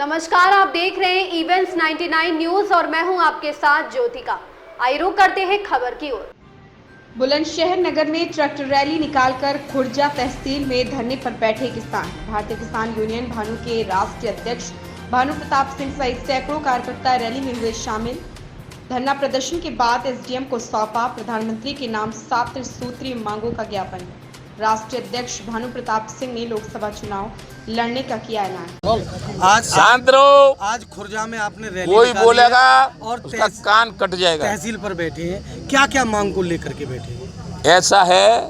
नमस्कार, आप देख रहे हैं इवेंट्स 99 न्यूज और मैं हूं आपके साथ ज्योतिका। आइए रुक करते हैं खबर की ओर। बुलंदशहर नगर में ट्रैक्टर रैली निकालकर खुर्जा तहसील में धरने पर बैठे किसान। भारतीय किसान यूनियन भानु के राष्ट्रीय अध्यक्ष भानु प्रताप सिंह सहित सैकड़ों कार्यकर्ता रैली में हुए शामिल। धरना प्रदर्शन के बाद एसडीएम को सौंपा प्रधानमंत्री के नाम 7 सूत्रीय मांगों का ज्ञापन। राष्ट्रीय अध्यक्ष भानु प्रताप सिंह ने लोकसभा चुनाव लड़ने का किया ऐलान। आज शांत रहो, आज खुर्जा में आपने रैली कोई बोलेगा और उसका कान कट जाएगा। तहसील पर बैठे हैं, क्या क्या मांग को लेकर के बैठे हैं? ऐसा है,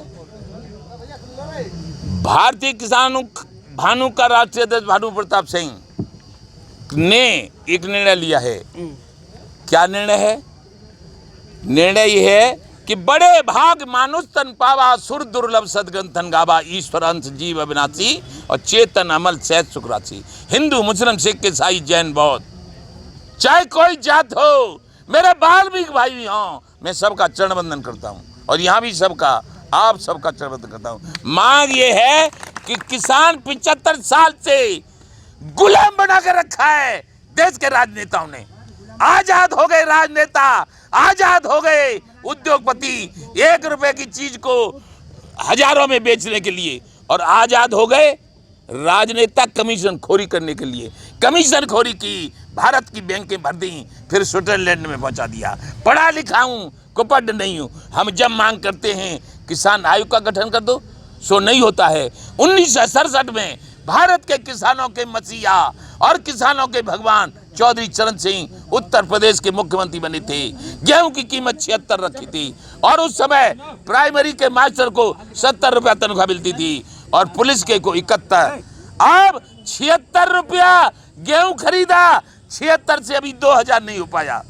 भारतीय किसानों भानु का राष्ट्रीय अध्यक्ष भानु प्रताप सिंह ने एक निर्णय लिया है। क्या निर्णय है? निर्णय यह है कि बड़े भाग मानुष तन पावा, सुर दुर्लभ सदग्रंथन गावा, ईश्वर अंश जीव अविनाशी और चेतन अमल सहज सुखराशि। हिंदू मुस्लिम सिख ईसाई जैन बौद्ध, चाहे कोई जात हो, मेरे बाल्मीकि भाई हों, मैं सबका चरण वंदन करता हूं और यहाँ भी सबका, आप सबका चरण वंदन करता हूं। मांग ये है कि किसान 75 साल से गुलाम बना के रखा है देश के राजनेताओं ने। आजाद हो गए राजनेता, आजाद हो गए उद्योगपति, 1 रुपए की चीज को हजारों में बेचने के लिए, और आजाद हो गए राजनेता कमीशन खोरी करने के लिए। कमीशन खोरी की, भारत की बैंकें भर दी, फिर स्विट्जरलैंड में पहुंचा दिया। पढ़ा लिखा हूं, कुपट नहीं हूं। हम जब मांग करते हैं किसान आयोग का गठन कर दो, सो नहीं होता है। 1967 में भारत के किसानों के मसीहा और किसानों के भगवान चौधरी चरण सिंह उत्तर प्रदेश के मुख्यमंत्री बने थे। गेहूं की कीमत 76 रखी थी और उस समय प्राइमरी के मास्टर को 70 रुपया तनख्वाह मिलती थी और पुलिस के को 71। अब 76 रुपया गेहूं खरीदा, 76 से अभी 2000 नहीं हो पाया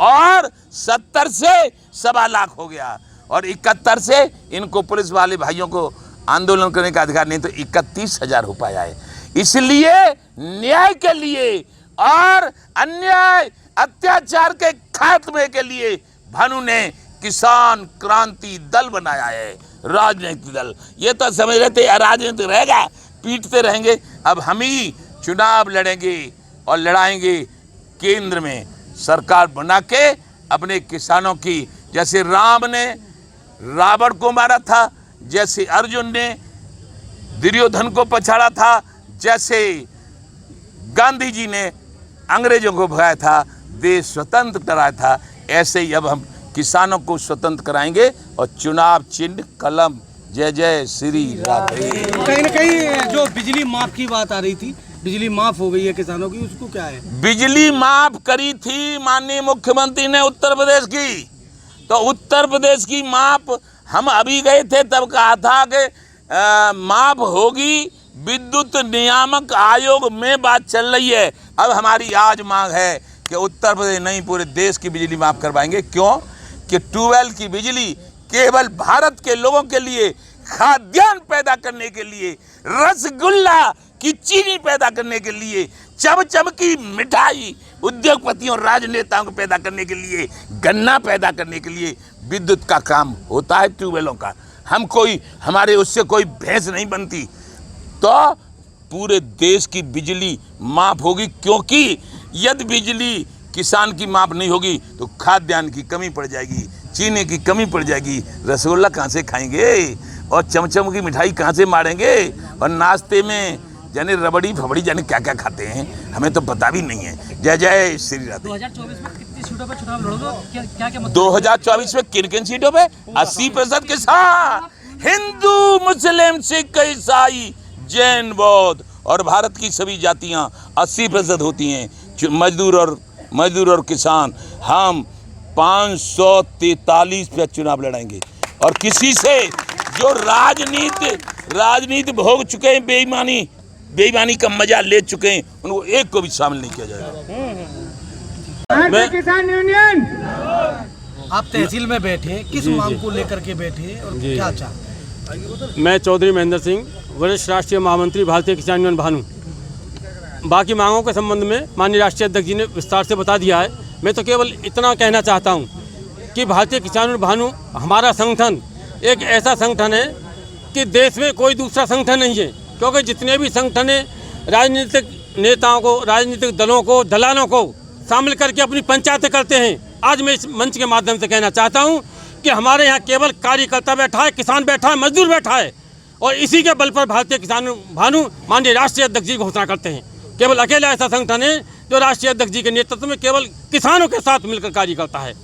और 70 से 1.25 लाख हो गया और 71 से इनको पुलिस वाले भाइयों को आंदोलन करने का अधिकार नहीं, तो 31,000 हो पाया है। इसलिए न्याय के लिए और अन्याय अत्याचार के खात्मे के लिए भानु ने किसान क्रांति दल बनाया है, राजनीतिक दल। ये तो समझ रहे थे राजनीतिक रहेगा, पीटते रहेंगे। अब हम ही चुनाव लड़ेंगे और लड़ाएंगे केंद्र में सरकार बना के अपने किसानों की। जैसे राम ने रावण को मारा था, जैसे अर्जुन ने दुर्योधन को पछाड़ा था, जैसे गांधी जी ने अंग्रेजों को भगाया था, देश स्वतंत्र कराया था, ऐसे ही अब हम किसानों को स्वतंत्र कराएंगे और चुनाव चिन्ह कलम। जय जय श्री राधे। कहीं न कहीं जो बिजली माफ की बात आ रही थी, बिजली माफ हो गई है किसानों की, उसको क्या है? बिजली माफ करी थी माननीय मुख्यमंत्री ने उत्तर प्रदेश की, तो उत्तर प्रदेश की माफ हम अभी गए थे तब कहा था कि माफ होगी, विद्युत नियामक आयोग में बात चल रही है। अब हमारी आज मांग है कि उत्तर प्रदेश नहीं पूरे देश की बिजली माफ करवाएंगे। क्यों? कि ट्यूबवेल की बिजली केवल भारत के लोगों के लिए, खाद्यान्न पैदा करने के लिए, रसगुल्ला की चीनी पैदा करने के लिए, चमचम की मिठाई उद्योगपतियों राजनेताओं को पैदा करने के लिए, गन्ना पैदा करने के लिए विद्युत का काम होता है ट्यूबवेलों का। हम कोई, हमारे उससे कोई भैंस नहीं बनती, तो पूरे देश की बिजली माफ होगी। क्योंकि यदि बिजली किसान की माफ नहीं होगी तो खाद्यान्न की कमी पड़ जाएगी, चीनी की कमी पड़ जाएगी, रसगुल्ला कहाँ से खाएंगे और चमचम की मिठाई कहाँ से मारेंगे, और नाश्ते में जाने रबड़ी फबड़ी जाने क्या क्या खाते हैं, हमें तो पता भी नहीं है। जय जय श्री राधे। 2024 में कितनी सीटों पर चुनाव लड़ोगे? क्या 2024 में किन किन सीटों पे? 80% के साथ हिंदू मुस्लिम सिख ईसाई जैन बौद्ध और भारत की सभी जातियां 80% होती हैं। मजदूर और किसान, हम 543 पे चुनाव लड़ेंगे और किसी से जो राजनीति भोग चुके हैं, बेईमानी का मजा ले चुके हैं, उनको एक को भी शामिल नहीं किया जाएगा। किसान यूनियन, आप तहसील में बैठे, किस मांग को लेकर के बैठे और क्या चाहते? मैं चौधरी महेंद्र सिंह, वरिष्ठ राष्ट्रीय महामंत्री भारतीय किसान यूनियन भानु। बाकी मांगों के संबंध में माननीय राष्ट्रीय अध्यक्ष जी ने विस्तार से बता दिया है। मैं तो केवल इतना कहना चाहता हूं कि भारतीय किसान यूनियन भानु हमारा संगठन एक ऐसा संगठन है कि देश में कोई दूसरा संगठन नहीं है, क्योंकि जितने भी संगठन राजनीतिक नेताओं को, राजनीतिक दलों को, दलालों को शामिल करके अपनी पंचायतें करते हैं। आज मैं इस मंच के माध्यम से कहना चाहता हूं कि हमारे यहाँ केवल कार्यकर्ता बैठा है, किसान बैठा है, मजदूर बैठा है और इसी के बल पर भारतीय किसान भानु माननीय राष्ट्रीय अध्यक्ष जी घोषणा करते हैं। केवल अकेला ऐसा संगठन है जो राष्ट्रीय अध्यक्ष जी के नेतृत्व में केवल किसानों के साथ मिलकर कार्य करता है।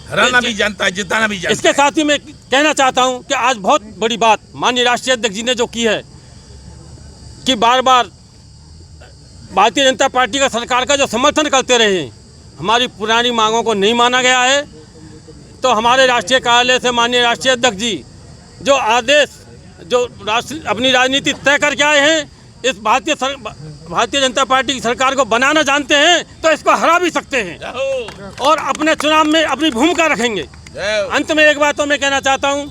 हराना भी जानता है, जिताना भी जानता है। इसके साथ ही मैं कहना चाहता हूं कि आज बहुत बड़ी बात माननीय राष्ट्रीय अध्यक्ष जी ने जो की है कि बार बार भारतीय जनता पार्टी का सरकार का जो समर्थन करते रहे हैं, हमारी पुरानी मांगों को नहीं माना गया है। तो हमारे राष्ट्रीय कार्यालय से माननीय राष्ट्रीय अध्यक्ष जी जो आदेश जो अपनी राजनीति तय करके आए हैं, इस भारतीय जनता पार्टी की सरकार को बनाना जानते हैं तो इसको हरा भी सकते हैं और अपने चुनाव में अपनी भूमिका रखेंगे। अंत में एक बात तो मैं कहना चाहता हूं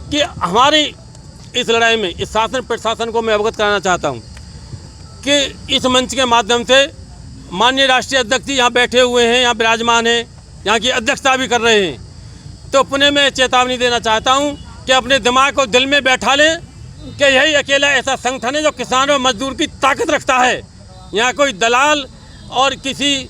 कि हमारी इस लड़ाई में इस शासन प्रशासन को मैं अवगत कराना चाहता हूं कि इस मंच के माध्यम से माननीय राष्ट्रीय अध्यक्ष जी यहाँ बैठे हुए हैं, यहाँ विराजमान हैं, यहाँ की अध्यक्षता भी कर रहे हैं। तो पुनः मैं चेतावनी देना चाहता हूँ कि अपने दिमाग को दिल में बैठा लें कि यही अकेला ऐसा संगठन है जो किसान और मजदूर की ताकत रखता है। यहाँ कोई दलाल और किसी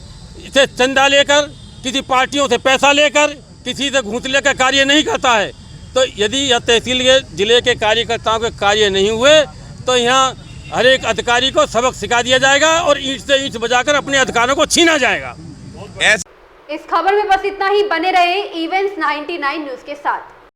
से चंदा लेकर, किसी पार्टियों से पैसा लेकर, किसी से घूस लेकर कार्य नहीं करता है। तो यदि यह तहसील के जिले के कार्यकर्ताओं के कार्य नहीं हुए तो यहाँ हर एक अधिकारी को सबक सिखा दिया जाएगा और ईंट से ईंट बजाकर अपने अधिकारों को छीना जाएगा। इस खबर में बस इतना ही। बने रहे इवेंट्स 99 न्यूज के साथ।